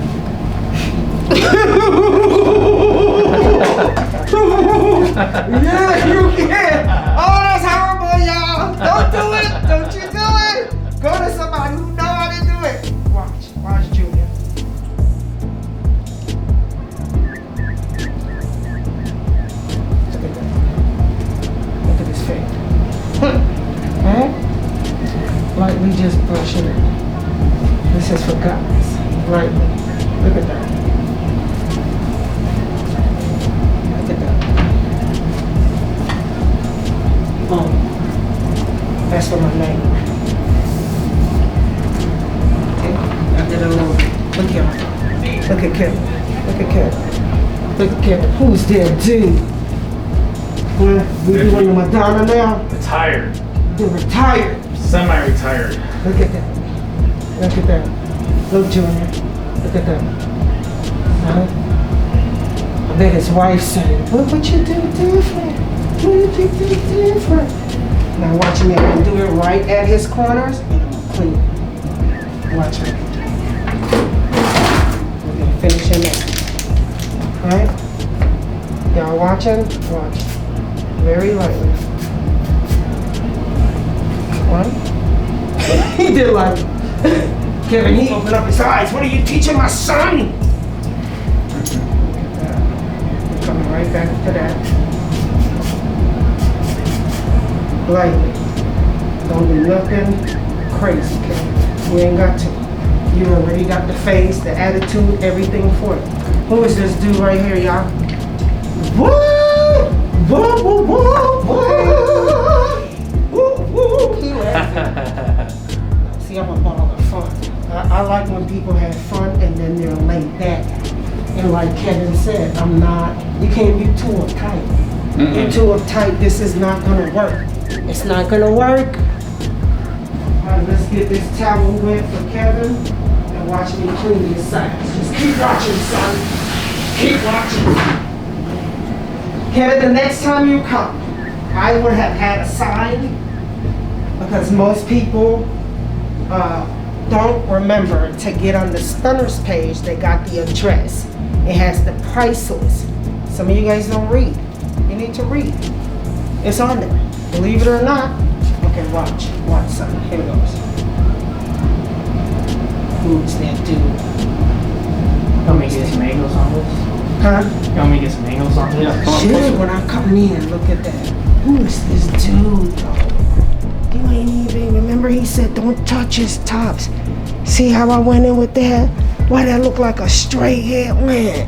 Yeah, you can. Oh, that's horrible, y'all. Don't do it. Don't you do it. Go to somebody who know how to do it. Watch, Junior. Look at that. Look at his face. Huh? Lightly just brushing it. This is for guys. Lightly. Look at that. Oh, that's for my name. Okay, I did a little. Look here. Look at Kevin. Look at Kevin. Look at Kevin. Who's there, dude? Well, we doing the Madonna now. Retired. They're retired. Semi-retired. Look at that. Look at that. Look, Junior. Look at that. Huh? I bet his wife said, what you do different? What did you do different? Now watch me. I'm going to do it right at his corners and I'm going to clean it. Watch me. We're going to finish him up. Alright? Y'all watching? Watch. Very lightly. One. He did like Kevin, he opened up his eyes. What are you teaching my son? We're coming right back to that. Lightly. Don't do nothing crazy, Kevin. You ain't got to. You already got the face, the attitude, everything for it. Who is this dude right here, y'all? Woo! Woo, woo, woo, woo! Woo, woo! He laughing. See, I'm a ball of fun. I like when people have fun and then they're laid back. And like Kevin said, I'm not, you can't be too uptight. You're too uptight, this is not gonna work. It's not gonna work. All right, let's get this towel wet for Kevin and watch me clean his sides. Just keep watching, son. Keep watching. Kevin, the next time you come, I would have had a sign because most people don't remember to get on the Stunnas page. They got the address. It has the price list. Some of you guys don't read. You need to read. It's on there. Believe it or not. Okay, watch. Watch, son. Here it goes. Who's that dude? You want me to get some angles on this? Huh? You want me to get some angles on this? Yeah. Shit, when I come in, look at that. Who is this dude, though? You ain't even, remember he said don't touch his tops. See how I went in with that? Why that look like a straight head man?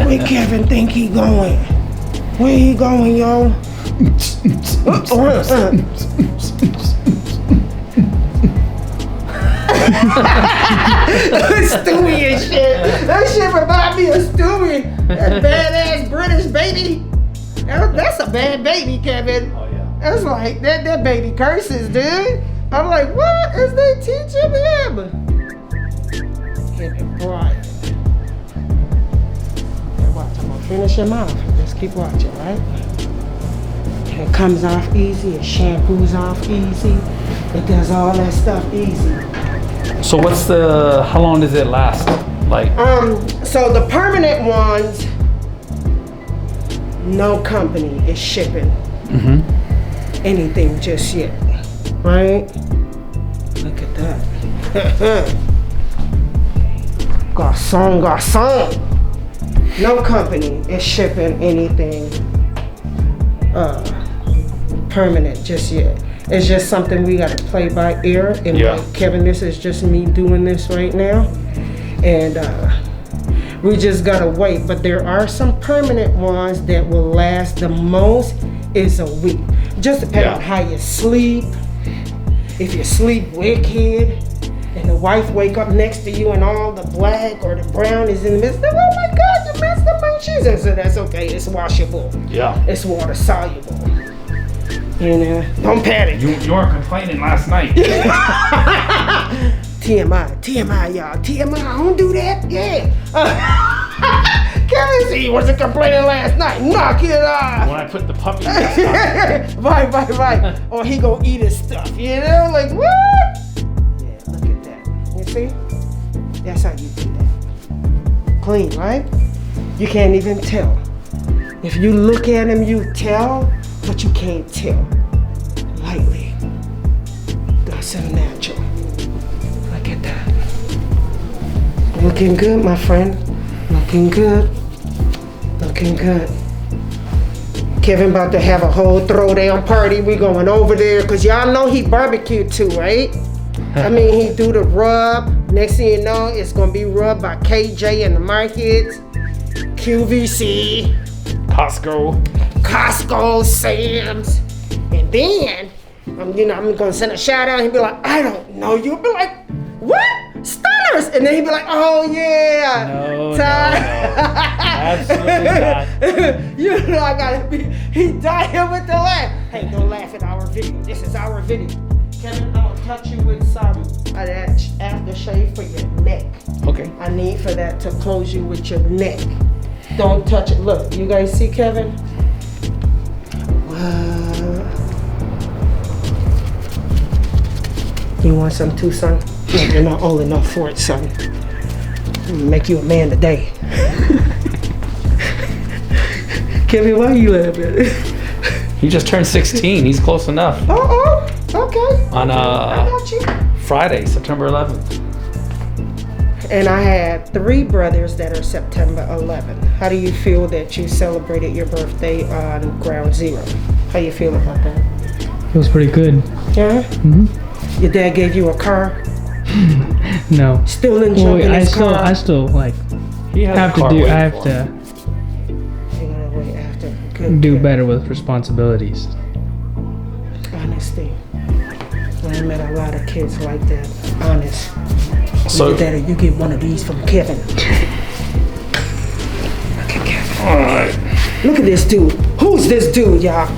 Where Kevin think he going? Where he going, yo? Stewie and shit. That shit remind me of Stewie. That badass British baby. That's a bad baby, Kevin. Oh yeah. That's like that baby curses, dude. I'm like, what is they teaching him? Kevin Bryant. Here, watch, I'm gonna finish him off. Just keep watching, right? It comes off easy, it shampoos off easy, it does all that stuff easy. So how long does it last? Like So the permanent ones, no company is shipping anything just yet, right? Look at that. Garçon. No company is shipping anything permanent just yet. It's just something we gotta play by ear. And like, Kevin, this is just me doing this right now. And we just gotta wait. But there are some permanent ones that will last the most is a week. Just depending on how you sleep. If you sleep wicked and the wife wake up next to you and all the black or the brown is in the midst of, oh my God, you messed up my shoes. And so that's okay, it's washable. Yeah. It's water soluble. You know, don't panic. You weren't complaining last night. TMI, y'all. TMI, I don't do that. Yeah. Kevin C wasn't complaining last night. Knock it off. When I put the puppy Right. Or he gonna eat his stuff. You know, like what? Yeah, look at that. You see? That's how you do that. Clean, right? You can't even tell. If you look at him, you tell, but you can't tell. Lightly. That's unnatural. Look at that. Looking good, my friend. Looking good. Looking good. Kevin about to have a whole throwdown party. We going over there, cause y'all know he barbecued too, right? I mean, he do the rub. Next thing you know, it's gonna be rubbed by KJ in the markets, QVC, Costco, Sam's, and then I'm gonna send a shout out. He'll be like, I don't know you. Be like, what? Stunnas, and then he'd be like, oh yeah. No. Absolutely not. You know I gotta be. He died with the laugh. Hey, don't laugh at our video. This is our video. Kevin, I'm gonna touch you with some of that aftershave for your neck. Okay. I need for that to close you with your neck. Don't touch it. Look, you guys see Kevin? You want some too, son? No, you're not old enough for it, son. I'm gonna make you a man today. Kevin, why are you laughing? He just turned 16. He's close enough. Oh, okay. On I got you. Friday, September 11th. And I had 3 brothers that are September 11th. How do you feel that you celebrated your birthday on Ground Zero? How you feel about that? It was pretty good. Yeah? Your dad gave you a car? No. Still in his car? I still like He has have a car to do. waiting I have for to him. You're gonna wait after. Good. do better with responsibilities. Honesty. I met a lot of kids like that. Honest. So, Daddy, you get one of these from Kevin. Look at Kevin. all right. Look at this dude. Who's this dude, y'all?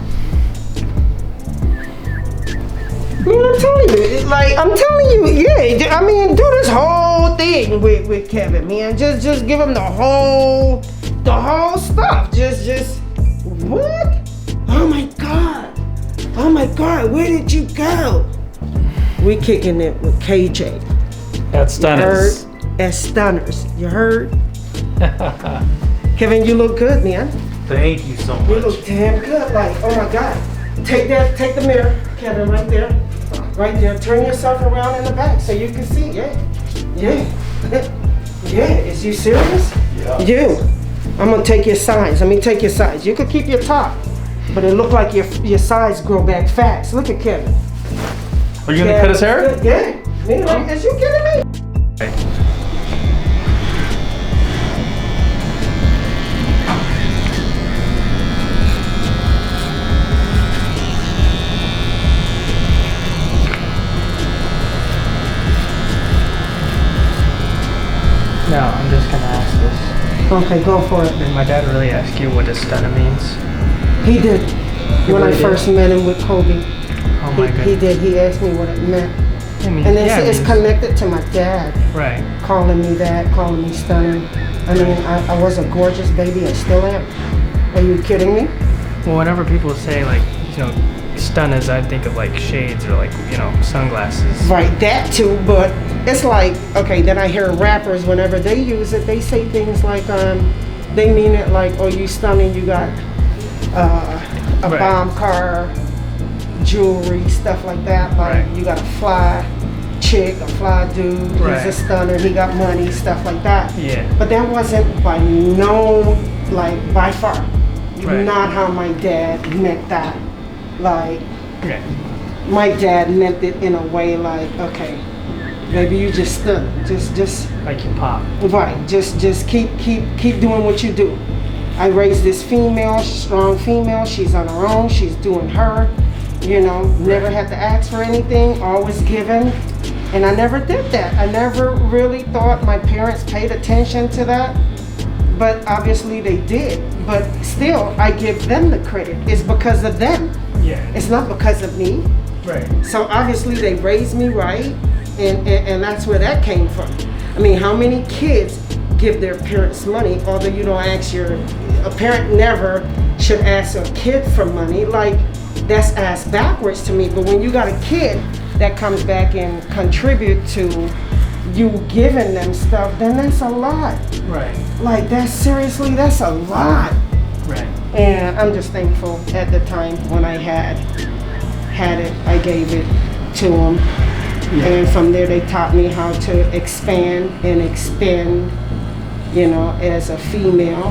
You know what I'm telling you? I'm telling you, yeah. I mean, do this whole thing with Kevin, man. Just give him the whole stuff. Just what? Oh my God, where did you go? We kicking it with KJ. At Stunnas. At Stunnas. You heard? Kevin, you look good, man. Thank you so You much. look damn good. Like, oh my God. Take the mirror, Kevin, right there. Right there. Turn yourself around in the back so you can see. Yeah. Is you serious? Yeah. You. I'm gonna take your size. Let me take your size. You could keep your top, but it look like your size grow back fast. Look at Kevin. Are you gonna cut his hair? Yeah. Man, is you kidding me? Okay, go for it. Did my dad really ask you what a stunna means? He did. When I really did? first met him with Kobe, Oh my he god. did. He asked me what it meant. I mean, And then yeah, it's it means- connected to my dad, Right. calling me that, calling me stunning. I mean, I was a gorgeous baby, I still am. Are you kidding me? Well, whenever people say like, stunnas, I think of like shades or like, sunglasses. Right, that too, but it's like, okay, then I hear rappers, whenever they use it, they say things like, they mean it like, oh, you stunning, you got a Right. bomb car, jewelry, stuff like that. Like, Right. you got a fly chick, a fly dude, Right. he's a stunner, he got money, stuff like that. Yeah. But that wasn't by by far, Right. not how my dad meant that. Like, Okay. my dad meant it in a way like, okay, baby, you just stunned. Just Like you pop. right. Just keep doing what you do. I raised this female, strong female. She's on her own. She's doing her. Never had to ask for anything. Always given. And I never did that. I never really thought my parents paid attention to that. But obviously they did. But still, I give them the credit. It's because of them. Yeah. It's not because of me. Right. So obviously they raised me right, and that's where that came from. I mean, how many kids give their parents money, although you don't ask a parent never should ask a kid for money. Like, that's asked backwards to me. But when you got a kid that comes back and contribute to you giving them stuff, then that's a lot. Right. Like, that's a lot. Right. And I'm just thankful at the time when I had it, I gave it to them. Yeah. And from there they taught me how to expand and expend, as a female.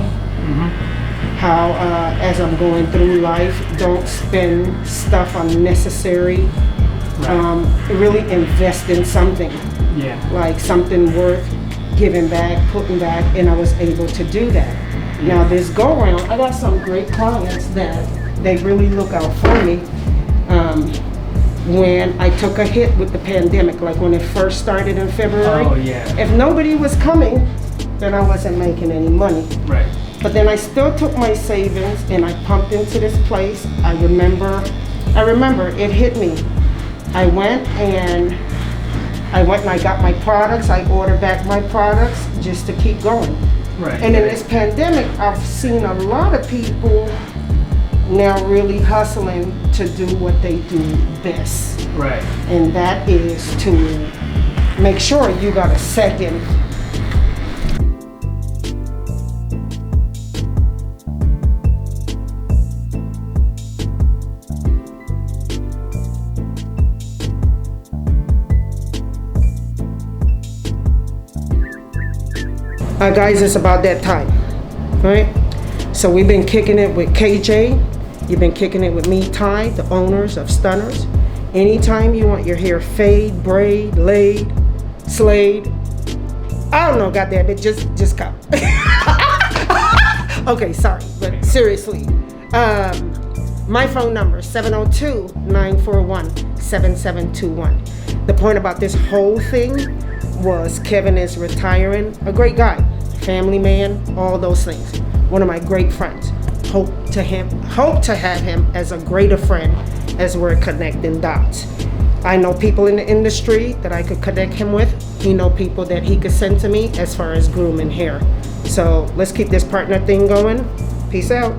How, as I'm going through life, don't spend stuff unnecessary. Right. Really invest in something, Yeah. like something worth giving back, putting back, and I was able to do that. Now this go around, I got some great clients that they really look out for me. When I took a hit with the pandemic, like when it first started in February. Oh, yeah. If nobody was coming, then I wasn't making any money. Right. But then I still took my savings and I pumped into this place. I remember it hit me. I went and I got my products. I ordered back my products just to keep going. Right. And in this pandemic, I've seen a lot of people now really hustling to do what they do best. Right. And that is to make sure you got a second. Guys, it's about that time, right? So we've been kicking it with KJ. You've been kicking it with me, Ty, the owners of Stunnas. Anytime you want your hair fade, braid, laid, slayed, I don't know, goddamn it, just come. Okay, sorry, but seriously. My phone number is 702-941-7721. The point about this whole thing was Kevin is retiring. A great guy, family man, all those things. One of my great friends. Hope to have him as a greater friend as we're connecting dots. I know people in the industry that I could connect him with. He know people that he could send to me as far as grooming hair. So let's keep this partner thing going. Peace out.